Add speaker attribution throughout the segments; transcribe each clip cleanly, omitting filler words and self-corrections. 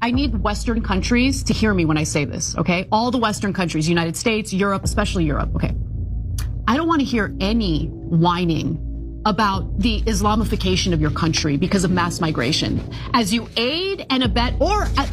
Speaker 1: I need Western countries to hear me when I say this, okay? All the Western countries, United States, Europe, especially Europe, okay? I don't want to hear any whining about the Islamification of your country because of mass migration. As you aid and abet, or at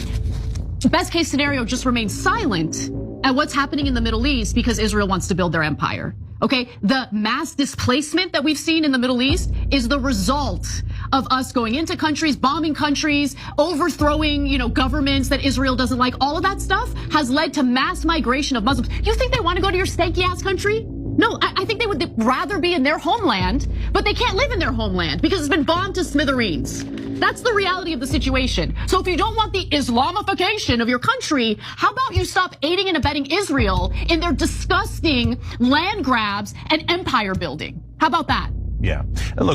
Speaker 1: best case scenario, just remain silent at what's happening in the Middle East because Israel wants to build their empire. Okay, the mass displacement that we've seen in the Middle East is the result of us going into countries, bombing countries, overthrowing, governments that Israel doesn't like. All of that stuff has led to mass migration of Muslims. You think they want to go to your stanky ass country? No, I think they would rather be in their homeland, but they can't live in their homeland because it's been bombed to smithereens. That's the reality of the situation. So if you don't want the Islamification of your country, how about you stop aiding and abetting Israel in their disgusting land grabs and empire building? How about that?
Speaker 2: Yeah, and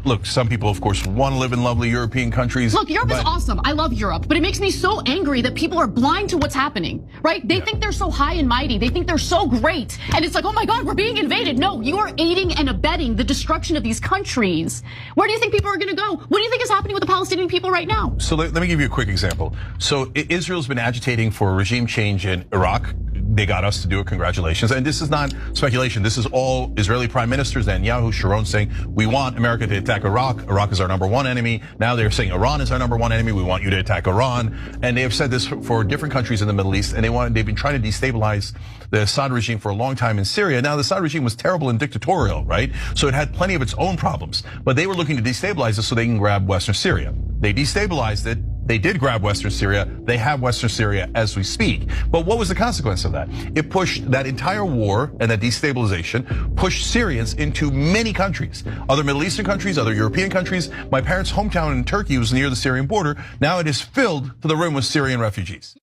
Speaker 2: look, some people, of course, want to live in lovely European countries.
Speaker 1: Look, Europe is awesome. I love Europe, but it makes me so angry that people are blind to what's happening, right? They think they're so high and mighty. They think they're so great. And it's like, oh my God, we're being invaded. No, you are aiding and abetting the destruction of these countries. Where do you think people are going to go? What do you think is happening with the Palestinian people right now?
Speaker 2: So let me give you a quick example. So Israel's been agitating for a regime change in Iraq. They got us to do it, congratulations. And this is not speculation. This is all Israeli prime ministers, Netanyahu, Sharon saying, we want America to attack Iraq. Iraq is our #1 enemy. Now they're saying Iran is our #1 enemy. We want you to attack Iran. And they have said this for different countries in the Middle East. And they've been trying to destabilize the Assad regime for a long time in Syria. Now the Assad regime was terrible and dictatorial, right? So it had plenty of its own problems, but they were looking to destabilize it so they can grab Western Syria. They destabilized it. They did grab Western Syria. They have Western Syria as we speak. But what was the consequence of that? It pushed that entire war and that destabilization pushed Syrians into many countries, other Middle Eastern countries, other European countries. My parents' hometown in Turkey was near the Syrian border. Now it is filled to the rim with Syrian refugees.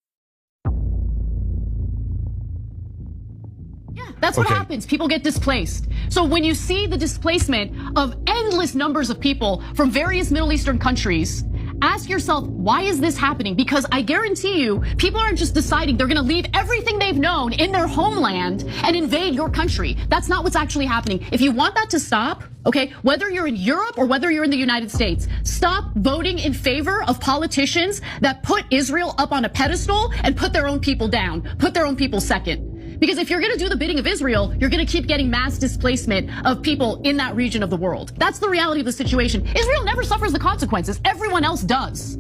Speaker 1: That's what happens. People get displaced. So when you see the displacement of endless numbers of people from various Middle Eastern countries, ask yourself, why is this happening? Because I guarantee you, people aren't just deciding they're gonna leave everything they've known in their homeland and invade your country. That's not what's actually happening. If you want that to stop, okay, whether you're in Europe or whether you're in the United States, stop voting in favor of politicians that put Israel up on a pedestal and put their own people down, put their own people second. Because if you're gonna do the bidding of Israel, you're gonna keep getting mass displacement of people in that region of the world. That's the reality of the situation. Israel never suffers the consequences. Everyone else does.